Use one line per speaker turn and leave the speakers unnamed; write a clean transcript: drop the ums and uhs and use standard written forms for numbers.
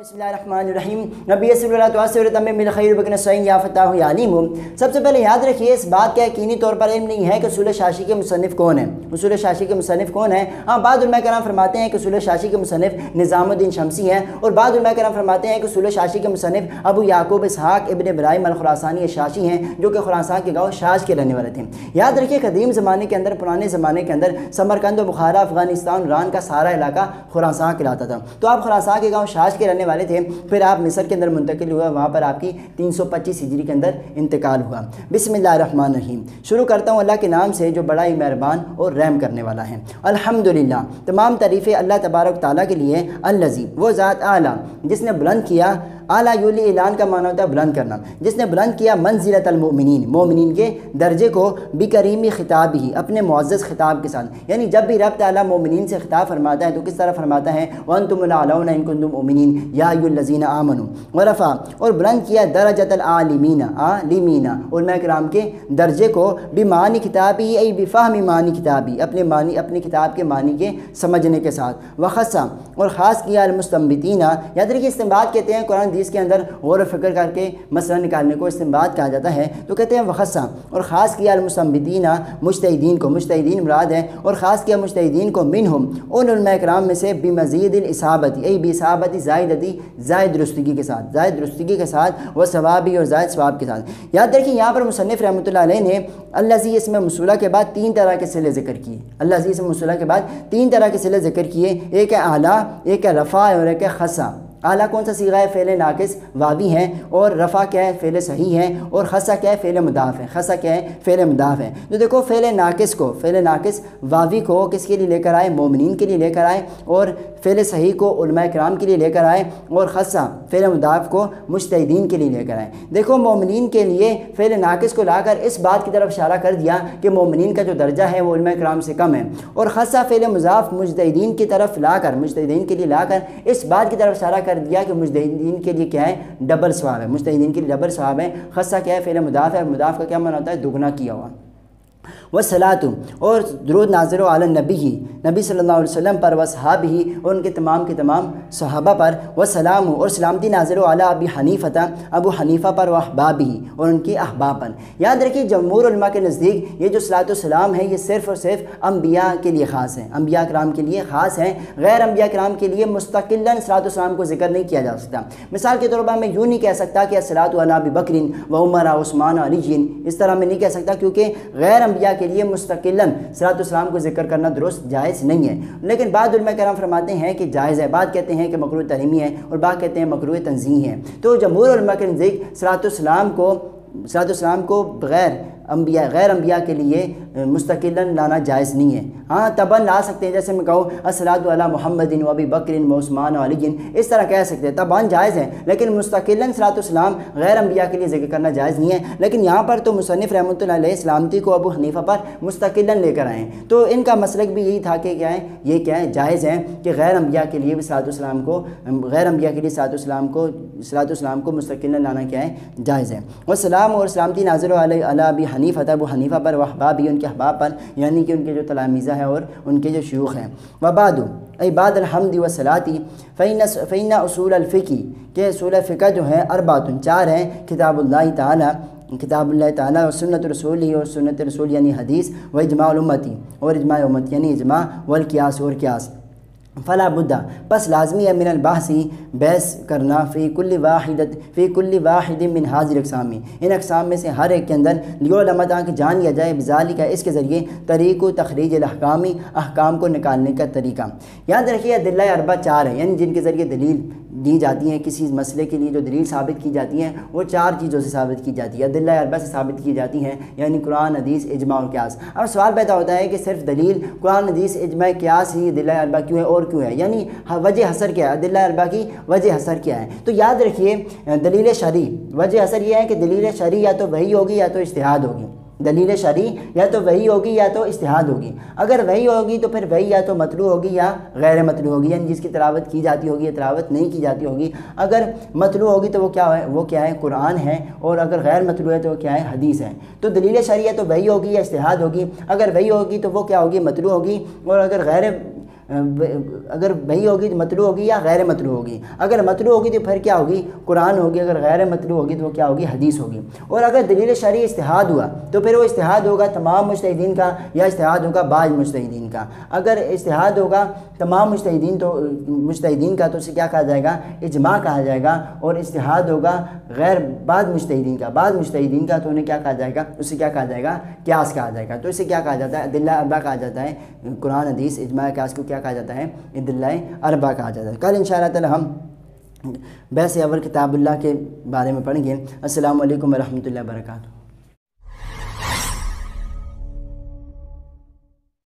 बिस्मिल्लाहिर्रहमानिर्रहीम नबी सबसे पहले याद रखिए इस बात का यकीनी तौर पर इल्म नहीं है कि उसूल शाशी के मुसन्निफ़ कौन है। उसूल शाशी के मुसन्निफ़ कौन है? हाँ, बाद उलमा कराम फरमाते हैं कि उसूल शाशी के मुसन्निफ़ निज़ामुद्दीन शमसी हैं और बाद उलमा कराम फरमाते हैं कि उसूल शाशी के मुसन्निफ़ अबू याकूब इसहाक़ इब्न इब्राहीम अल-खुरासानी शाशी हैं, जो कि खुरासान के गाँव शाश के रहने वाले थे। याद रखिए कदीम ज़माने के अंदर, पुराने ज़माने के अंदर समरकंद और बुखारा, अफ़गानिस्तान, ईरान का सारा इलाका खुरासान कहलाता था। तो आप खुरासान के गाँव शाश के रहने वाले थे, फिर आप मिस्र के अंदर मुंतकिल हुआ, वहाँ पर आपकी 325 हिजरी के अंदर इंतकाल हुआ। बिस्मिल्लाहिर्रहमानिर्रहीम। शुरू करता हूँ अल्लाह के नाम से जो बड़ा ही मेहरबान और रहम करने वाला है। अल्हम्दुलिल्लाह, तमाम तारीफ़ें अल्लाह तबारक ताला के लिए। अल्लज़ी, वो ज़ात आला जिसने बुलंद किया, आला युली ऐलान का माना होता है बुलंद करना, जिसने बुलंद किया मंज़िलतल मोमिनीन, मोमिनीन के दर्जे को बिकरीमी खिताब ही, अपने मुअज़्ज़ज़ खिताब के साथ। यानी जब भी रब ताला मोमिनीन से खिताब फरमाता है तो किस तरह फरमाता है? वअंतुमुल अअलौना इन कुंतुम मोमिनीन या अय्युहल्लज़ीना आमनू। व रफ़ा, और बुलंद किया दरजतल आलिमीना, आलिमीना उलमा किराम के दर्जे को, बिमानी किताबी ऐ बिफ़हमी मानी किताबी, अपने किताब के मानी के समझने के साथ। व ख़स्सा, और ख़ास किया अल-मुस्तंबितीना। याद रखिए इस्तिंबात कहते हैं कुरान हदीस के अंदर गौर व फ़िक्र करके मसला निकालने को इस्तिंबात कहा जाता है। तो कहते हैं वख़स्सा, और ख़ास किया अल-मुस्तंबितीना मुज्तहिदीन को, मुज्तहिदीन मुराद है, और ख़ास किया मुज्तहिदीन को मिनहुम उन उलमा किराम में से बिमज़ीदिल इसाबती ऐ बिसाबती ज़ायदती, ज़ायद दुरुस्तगी के साथ, ज़ायद दुरुस्तगी के साथ, व सवाबी और ज़ायद सवाब के साथ। याद रखिए यहाँ पर मुसन्निफ़ रहमतुल्लाह अलैह ने अल्लज़ी इसमें मौसूला के बाद 3 तरह के सिले ज़िक्र किए। अल्लज़ी इसमें मौसूला के बाद 3 तरह के सिले ज़िक्र किए, एक है आला, एक है रफ़ा और एक है ख़स्सा। आला कौन सा सीगा है? फ़ेल नाकिस वावी है, और रफ़ा क्या है? फ़ेल सही है, और ख़स्सा क्या है? फ़ेल मुदाफ़ है। ख़स्सा क्या है? फ़ेल मुदाफ़ है। तो देखो फ़ेल नाकिस को, फ़ेल नाकिस वावी को किसके लिए लेकर आए? मोमिनीन के लिए लेकर आए, और फ़ेल सही को उलमा किराम के लिए लेकर आए, और ख़स्सा फ़ेल मुदाफ़ को मुज्तहिदीन के लिए लेकर आए। देखो मोमिनीन के लिए फ़ेल नाकिस को लाकर इस बात की तरफ इशारा कर दिया कि मोमिनीन का जो दर्जा है वो उलमा किराम से कम है, और ख़स्सा फ़ेल मुज़ाफ़ मुज्तहिदीन की तरफ लाकर, मुज्तहिदीन के लिए लाकर इस बात की तरफ इशारा कर दिया कि मुज्तहिदीन के लिए क्या है? डबल सवाब है। मुज्तहिदीन के लिए डबल सवाब है। ख़स्सा क्या है? फ़ेल मुदाफ़ है। मुदाफ़ का क्या माना होता है? दुगना किया हुआ। वस्सलातु, और दुरूद नाज़िल अला नबी ही, नबी सल्लल्लाहु अलैहि वसल्लम पर, वसहाबी और उनके तमाम के तमाम सहाबा पर, वसलाम और सलामती नाज़िल अला अबी हनीफ़ा, अबू हनीफ़ा पर, व अहबाबी और उनके अहबाब पर। याद रखिए जमहूर उलमा के नज़दीक ये जो सलात व सलाम है ये सिर्फ़ और सिर्फ अम्बिया के लिए ख़ास है, अम्बिया किराम के लिए ख़ास है। गैर अम्बिया किराम के लिए मुस्तकिलन सलात व सलाम को ज़िक्र नहीं किया जा सकता। मिसाल के तौर पर मैं यूँ नहीं कह सकता कि अस्सलातु अला अबी बकरिन व उमर उस्मान अलीन, इस तरह मैं नहीं कह सकता, क्योंकि गैर अम्बिया के लिए मुस्तकिलन सलात व सलाम को ज़िक्र करना दुरुस्त जायज़ नहीं है। लेकिन बाद उलमा किराम फरमाते हैं कि जायज़ है, बाद कहते हैं कि मकरूह तहरीमी है, और बाद कहते हैं मकरूह तंज़ीही है। तो जमहूर उलमा के नज़दीक सलात व सलाम को गैर अम्बिया के लिए मुस्तकिलन लाना जायज़ नहीं है। हाँ, तबन ला सकते हैं, जैसे मैं कहूँ अस्सलातु अला मुहम्मदिन व अबी बकरिन व उस्मान व अलीन, इस तरह कह सकते हैं, तबन जायज़ है। लेकिन मुस्तकिलन सलात व सलाम गैर अम्बिया के लिए ज़िक्र करना जायज़ नहीं है। लेकिन यहाँ पर तो मुसन्निफ़ रहमतुल्लाह अलैह सलामती को अबू हनीफ़ा पर मुस्तकिलन लेकर आए, तो इनका मसलक भी यही था कि क्या है, ये क्या है, जायज़ है कि गैर अम्बिया के लिए भी सलात व सलाम को, गैर अम्बिया के लिए सलात व सलाम को मुस्तकिलन लाना क्या है, जायज़ है। और सलाम और सलामती नाज़िल अला अबी हनीफ़ा, अबू हनीफ़ा पर, व अहबाबी उनके अहबाब पर, यानी कि उनके जो तलामीज़ा हैं और उनके जो शयूख़ हैं। वबादु ऐ बाद अलहम्दि व सलाती फ़इन्ना उसूल अल-फ़िक़्ह, के उसूल फ़िक़्ह जो है अरबातुन 4 हैं, किताबुल्लाह ताला व सुन्नत रसूली, और सुन्नत रसूल यानी हदीस, व इजमाउल उम्मती और इजमा उम्मत यानी इजमा, वल क़ियास और क़ियास। फ़ला बुद्दा, बस लाजमी है मिनल बहसी, बहस करना, फ़ी कुल्ली वाहिद मिन हाज़िल अक़सामी, इन अक़साम में से हर एक के अंदर, लियोलमा ताकि जान लिया जाए, बिज़ालिका इसके ज़रिए, तरीक़ तख़रीज अहकामी, अहकाम को निकालने का तरीका। याद रखिए अदिल्ला अरबा 4 है, यानी जिनके ज़रिए दलील दी जाती हैं, किसी मसले के लिए जो दलील साबित की जाती हैं वो 4 चीज़ों से साबित की जाती है, अदिल्ला अरबा से साबित की जाती हैं, यानी कुरान, हदीस, इजमा और क़ियास। अब सवाल पैदा होता है कि सिर्फ दलील कुरान, हदीस, इजमा, क़ियास ही अदिल्ला अरबा क्यों है और क्यों है, यानी वजह हसर क्या है, अदिल्ला अरबा की वजह हसर क्या है? तो याद रखिए दलील शरई, वजह हसर ये है कि दलील शरई या तो वही होगी या तो इज्तिहाद होगी। दलील शरई या तो वही होगी या तो इज्तिहाद होगी। अगर वही होगी तो फिर वही या तो मतलू होगी या गैर मतलू होगी, यानी जिसकी तिलावत की जाती होगी या तिलावत नहीं की जाती होगी। अगर मतलू होगी तो वो क्या है, कुरान है, और अगर गैर मतलू है तो वो क्या है, हदीस है। तो दलील शरई या तो वही होगी या इज्तिहाद होगी। अगर वही होगी तो वो क्या होगी, मतलू होगी, और अगर اگر وہی ہوگی تو مطلوع ہوگی یا غیر مطلوع ہوگی؟ اگر مطلوع ہوگی تو پھر کیا ہوگی؟ قرآن ہوگی، اگر غیر مطلوع ہوگی تو وہ کیا ہوگی؟ حدیث ہوگی۔ اور اگر دلیل شرعی اجتہاد ہوا تو پھر وہ اجتہاد ہوگا تمام مجتہدین کا یا اجتہاد ہوگا بعض مجتہدین کا؟ اگر اجتہاد ہوگا تمام مجتہدین کا تو اسے کیا کہا جائے گا؟ اجماع کہا جائے گا۔ اور اجتہاد ہوگا غیر بعض مجتہدین کا تو انہیں کیا کہا جائے گا؟ اسے کیا کہا جائے گا؟ قیاس کہا جائے گا۔ تو اسے کیا کہا جاتا ہے؟ ادلہ اربعہ کہا جاتا ہے۔ قرآن حدیث اجماع قیاس کو کیا کہا جاتا ہے؟ ادلہ اربعہ کہا جاتا ہے۔ کل انشاءاللہ تعالی ہم بحث اول کتاب اللہ کے بارے میں پڑھیں گے۔ السلام علیکم ورحمۃ اللہ وبرکاتہ۔